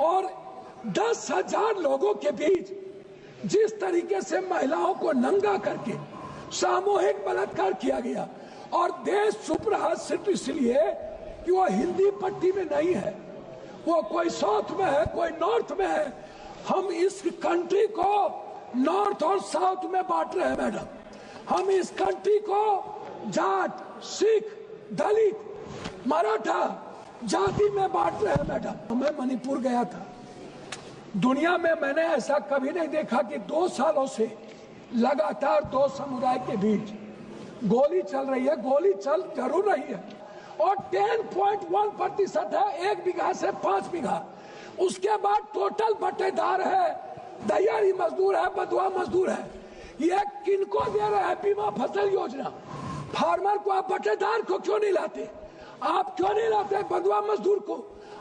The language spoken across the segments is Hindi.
और 10,000 लोगों के बीच जिस तरीके से महिलाओं को नंगा करके सामूहिक बलात्कार किया गया और देश चुप रहा सिर्फ इसलिए कि वो हिंदी पट्टी में नहीं है, वो कोई साउथ में है, कोई नॉर्थ में है। हम इस कंट्री को नॉर्थ और साउथ में बांट रहे हैं मैडम। हम इस कंट्री को जाट, सिख, दलित, मराठा जाति में बांट रहे हैं मैडम। मैं मणिपुर गया था, दुनिया में मैंने ऐसा कभी नहीं देखा कि 2 सालों से लगातार 2 समुदाय के बीच गोली चल रही है। गोली चल जरूर रही है और 10.1% है, 1 बीघा से 5 बीघा। उसके बाद टोटल बटेदार है, दैयारी मजदूर है, बधुआ मजदूर है। ये किनको दे रहे हैं बीमा फसल योजना? फार्मर को। आप बटेदार को क्यों नहीं लाते? आप क्यों नहीं लाते बधुआ मजदूर को?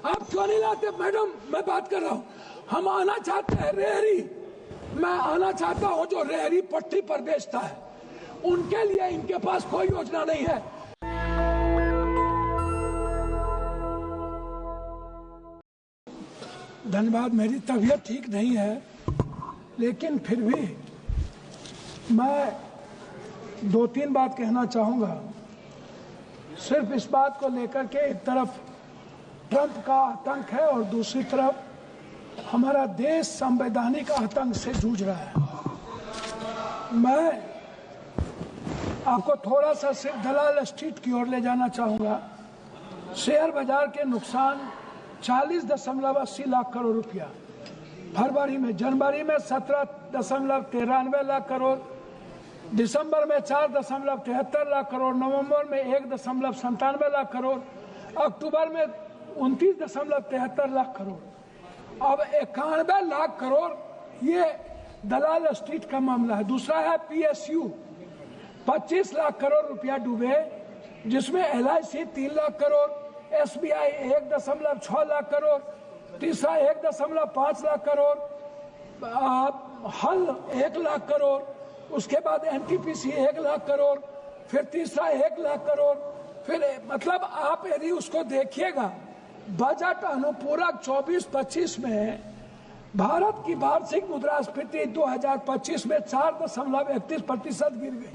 आप क्यों नहीं लाते? मैडम मैं बात कर रहा हूँ, हम आना चाहते हैं रेहरी, मैं आना चाहता हूँ जो रेहरी पट्टी पर बेचता है, उनके लिए इनके पास कोई योजना नहीं है। धन्यवाद। मेरी तबीयत ठीक नहीं है, लेकिन फिर भी मैं 2-3 बात कहना चाहूँगा। सिर्फ इस बात को लेकर के एक तरफ ट्रंप का आतंक है और दूसरी तरफ हमारा देश संवैधानिक आतंक से जूझ रहा है। मैं आपको थोड़ा सा सिर्फ दलाल स्ट्रीट की ओर ले जाना चाहूँगा। शेयर बाजार के नुकसान 40.80 लाख करोड़ रुपया फरवरी में, जनवरी में 17.93 लाख करोड़, दिसंबर में 4.73 लाख करोड़, नवंबर में 1.97 लाख करोड़, अक्टूबर में 29.73 लाख करोड़, अब 91 लाख करोड़। ये दलाल स्ट्रीट का मामला है। दूसरा है PSU, 25 लाख करोड़ रुपया डूबे, जिसमें LIC 3 लाख करोड़, SBI 1.6 लाख करोड़, तीसरा 1.5 लाख करोड़, हल 1 लाख करोड़, उसके बाद NTPC 1 लाख करोड़, फिर तीसरा 1 लाख करोड़। फिर मतलब आप यदि उसको देखिएगा, बजट अनुपूरक 24-25 में भारत की वार्षिक मुद्रास्फीति 2025 में 4.31% गिर गई।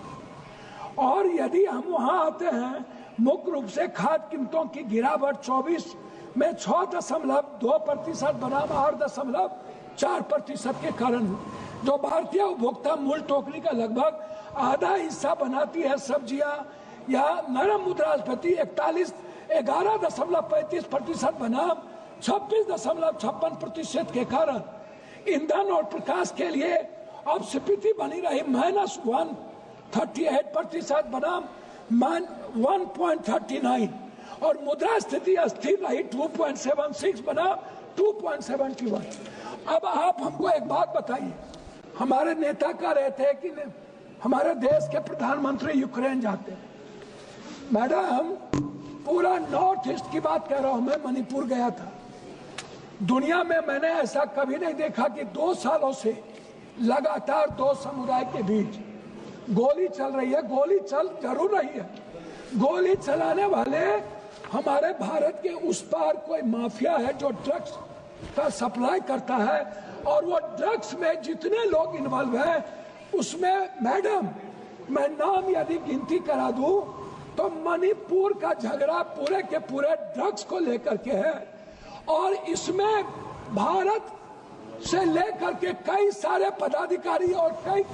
और यदि हम वहां आते हैं, मुख्य रूप से खाद्य कीमतों की गिरावट 24 में 6.2% बनाम 8.4% के कारण, जो भारतीय उपभोक्ता मूल्य टोकरी का लगभग आधा हिस्सा बनाती है सब्जियां, या नरम मुद्रास्फीति 11.35% बनाम 26.56% के कारण ईंधन और प्रकाश के लिए अब स्फीति बनी रही -138% बनाम 1.39, और मुद्रा स्थिति अस्थिर रही 2.76 बनाम 2.71। अब आप हमको एक बात बताइए, हमारे नेता कह रहे थे कि हमारे देश के प्रधानमंत्री यूक्रेन जाते हैं। मैडम पूरा नॉर्थ ईस्ट की बात कह रहा हूं, मैं मणिपुर गया था, दुनिया में मैंने ऐसा कभी नहीं देखा कि 2 सालों से लगातार 2 समुदाय के बीच गोली चल रही है। गोली चल जरूर रही है, गोली चलाने वाले हमारे भारत के उस पार कोई माफिया है जो ड्रग्स का सप्लाई करता है, और वो ड्रग्स में जितने लोग इन्वॉल्व हैं उसमें मैडम मैं नाम यदि गिनती करा दूं तो मणिपुर का झगड़ा पूरे के पूरे ड्रग्स को लेकर के है, और इसमें भारत से लेकर के कई सारे पदाधिकारी और कई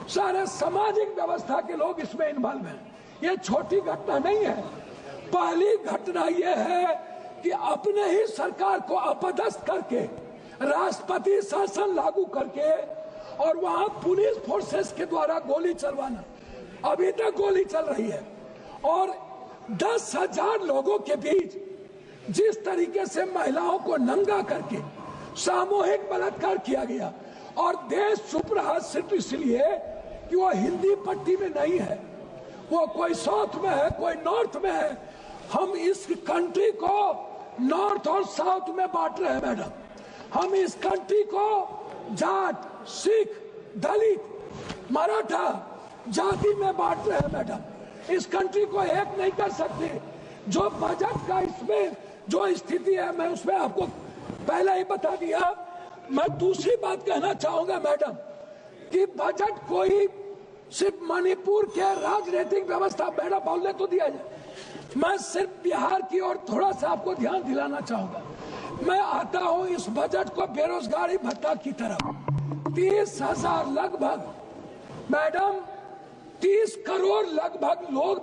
सारे सामाजिक व्यवस्था के लोग इसमें इन्वॉल्व हैं। ये छोटी घटना नहीं है। पहली घटना यह है कि अपने ही सरकार को अपदस्थ करके, राष्ट्रपति शासन लागू करके और वहां पुलिस फोर्सेस के द्वारा गोली चलवाना, अभी तक गोली चल रही है। और 10,000 लोगों के बीच जिस तरीके से महिलाओं को नंगा करके सामूहिक बलात्कार किया गया और देश चुप रहा सिर्फ इसलिए कि वो हिंदी पट्टी में नहीं है, वो कोई साउथ में है, कोई नॉर्थ में है। हम इस कंट्री को नॉर्थ और साउथ में बांट रहे हैं मैडम। हम इस कंट्री को जाट, सिख, दलित, मराठा जाति में बांट रहे हैं मैडम। इस कंट्री को एक नहीं कर सकते। जो बजट का इसमें जो स्थिति है, मैं उसमें आपको पहले ही बता दिया। मैं दूसरी बात कहना चाहूंगा मैडम कि बजट कोई सिर्फ मणिपुर के राजनीतिक व्यवस्था, मैडम बोलने तो दिया जाए, मैं सिर्फ बिहार की ओर थोड़ा सा आपको ध्यान दिलाना चाहूंगा। मैं आता हूं इस बजट को बेरोजगारी भत्ता की तरफ। 30,000 लगभग मैडम 30 करोड़ लगभग लोग,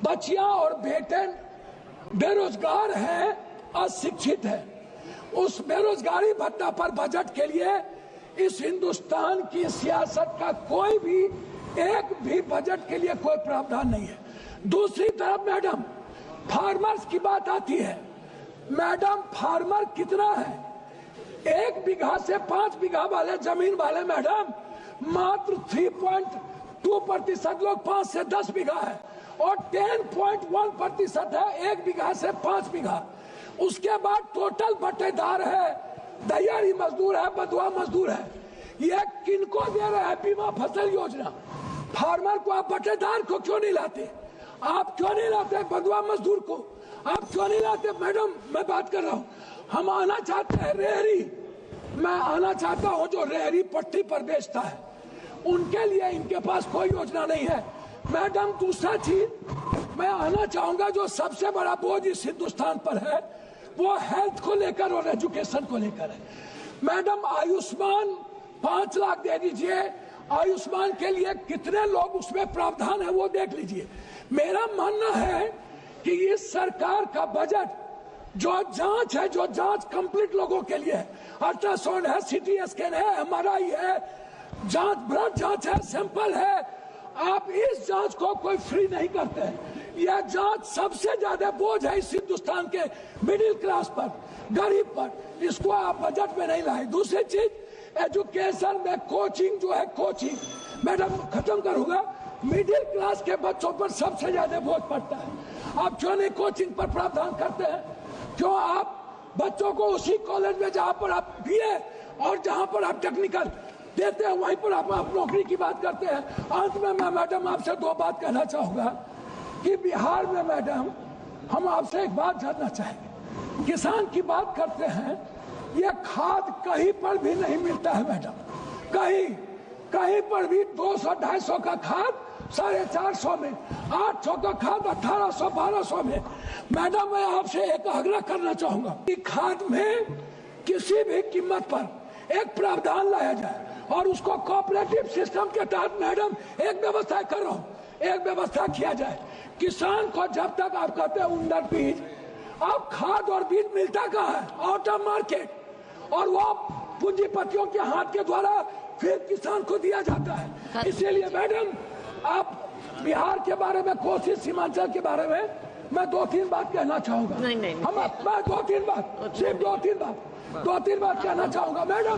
बच्चियां और बेटे बेरोजगार हैं, अशिक्षित हैं। उस बेरोजगारी भत्ता पर बजट के लिए इस हिंदुस्तान की सियासत का कोई भी एक भी बजट के लिए कोई प्रावधान नहीं है। दूसरी तरफ मैडम फार्मर्स की बात आती है। मैडम फार्मर कितना है? 1 बीघा से 5 बीघा वाले जमीन वाले मैडम मात्र 3.2% लोग 5 से 10 बीघा है और 10.1% है 1 बीघा से 5 बीघा। उसके बाद टोटल बटेदार है, दैयारी मजदूर है, बधुआ मजदूर है। ये किनको दे रहे हैं बीमा फसल योजना? फार्मर को आप बटेदार को क्यों नहीं लाते? आप क्यों नहीं लाते बधुआ मजदूर को? आप क्यों नहीं लाते? मैडम मैं बात कर रहा हूँ, हम आना चाहते हैं रेहरी, मैं आना चाहता हूँ जो रेहरी पट्टी पर बेचता है, उनके लिए इनके पास कोई योजना नहीं है। मैडम दूसरा चीज मैं आना चाहूंगा, जो सबसे बड़ा बोझ इस हिंदुस्तान पर है वो हेल्थ को लेकर और एजुकेशन को लेकर है। मैडम आयुष्मान 5 लाख दे दीजिए, आयुष्मान के लिए कितने लोग उसमें प्रावधान है वो देख लीजिए। मेरा मानना है कि इस सरकार का बजट जो जांच है, जो जांच कंप्लीट लोगों के लिए है, अल्ट्रासाउंड है, सीटी स्कैन है, एमआरआई है, जांच ब्लड जांच है, सैंपल है, आप इस जांच को कोई फ्री नहीं करते हैं। यह जांच सबसे ज्यादा बोझ है इस हिंदुस्तान के मिडिल क्लास पर, गरीब पर, इसको आप बजट में नहीं लाए। दूसरी चीज एजुकेशन में कोचिंग जो है, कोचिंग मैडम खत्म करूंगा, मिडिल क्लास के बच्चों पर सबसे ज्यादा बोझ पड़ता है। आप क्यों नहीं कोचिंग पर प्रावधान करते हैं? क्यों आप बच्चों को उसी कॉलेज में जहां पर आप बीए और जहां पर आप टेक्निकल देते हैं वहीं पर आप नौकरी की बात करते हैं? अंत में मैं मैडम आपसे 2 बात कहना चाहूंगा कि बिहार में मैडम हम आपसे एक बात जानना चाहेंगे। किसान की बात करते हैं, यह खाद कहीं पर भी नहीं मिलता है मैडम, कहीं पर भी 200-250 का खाद 450 में, 800 का खाद 1800-1200 में। मैडम मैं आपसे एक आग्रह करना चाहूंगा कि खाद में किसी भी कीमत पर एक प्रावधान लाया जाए और उसको कोऑपरेटिव सिस्टम के तहत मैडम एक व्यवस्था कर रहा हूँ, एक व्यवस्था किया जाए। किसान को जब तक आप कहते हैं उन्नत बीज, अब खाद और बीज मिलता कहाँ है? आउट ऑफ मार्केट, और वो पूंजीपतियों के हाथ के द्वारा फिर किसान को दिया जाता है। इसीलिए मैडम आप बिहार के बारे में, कोसी सीमांचल के बारे में मैं 2-3 बात कहना चाहूंगा। नहीं। मैं 2-3 बात, सिर्फ 2-3 बात कहना चाहूंगा मैडम,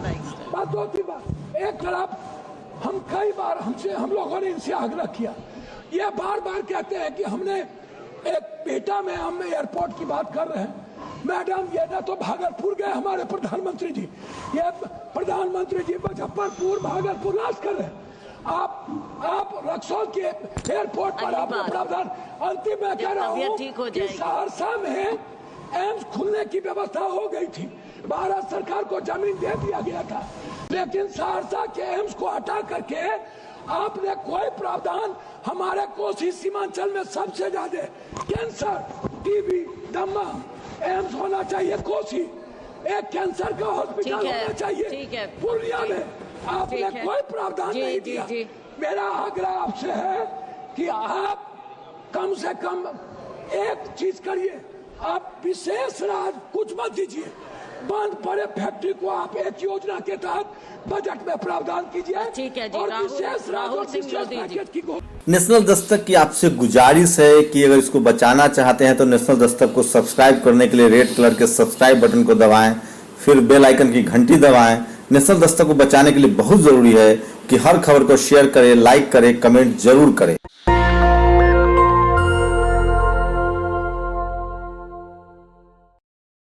बस 2-3 बात। एक तरफ हम कई बार हम लोगों ने इनसे आग्रह किया, ये बार कहते हैं कि हमने एक पेटा में हम एयरपोर्ट की बात कर रहे हैं। मैडम ये ना तो भागलपुर गए हमारे प्रधानमंत्री जी, ये प्रधानमंत्री जी मुजफ्फरपुर भागलपुर राज कर रहे हैं। आप रक्सौल के एयरपोर्ट पर आपने प्रावधान, अंतिम में कह रहा हूँ कि सहरसा में एम्स खुलने की व्यवस्था हो गई थी, भारत सरकार को जमीन दे दिया गया था, लेकिन सहरसा के एम्स को हटा करके आपने कोई प्रावधान, हमारे कोसी सीमांचल में सबसे ज्यादा कैंसर, टीबी, दमा एम्स होना चाहिए, कोसी एक कैंसर का हॉस्पिटल होना चाहिए पूर्णिया में, आपने कोई प्रावधान नहीं दिया। मेरा आग्रह आपसे है कि आप कम से कम एक चीज करिए, आप विशेष राज कुछ मत दीजिए, बंद पड़े फैक्ट्री को आप एक योजना के तहत बजट में प्रावधान कीजिए और विशेष पैकेज की। नेशनल दस्तक की आपसे गुजारिश है कि अगर इसको बचाना चाहते हैं तो नेशनल दस्तक को सब्सक्राइब करने के लिए रेड कलर के सब्सक्राइब बटन को दबाएं, फिर बेल आइकन की घंटी दबाएं। नेशनल दस्तक को बचाने के लिए बहुत जरूरी है कि हर खबर को शेयर करें, लाइक करें, कमेंट जरूर करें।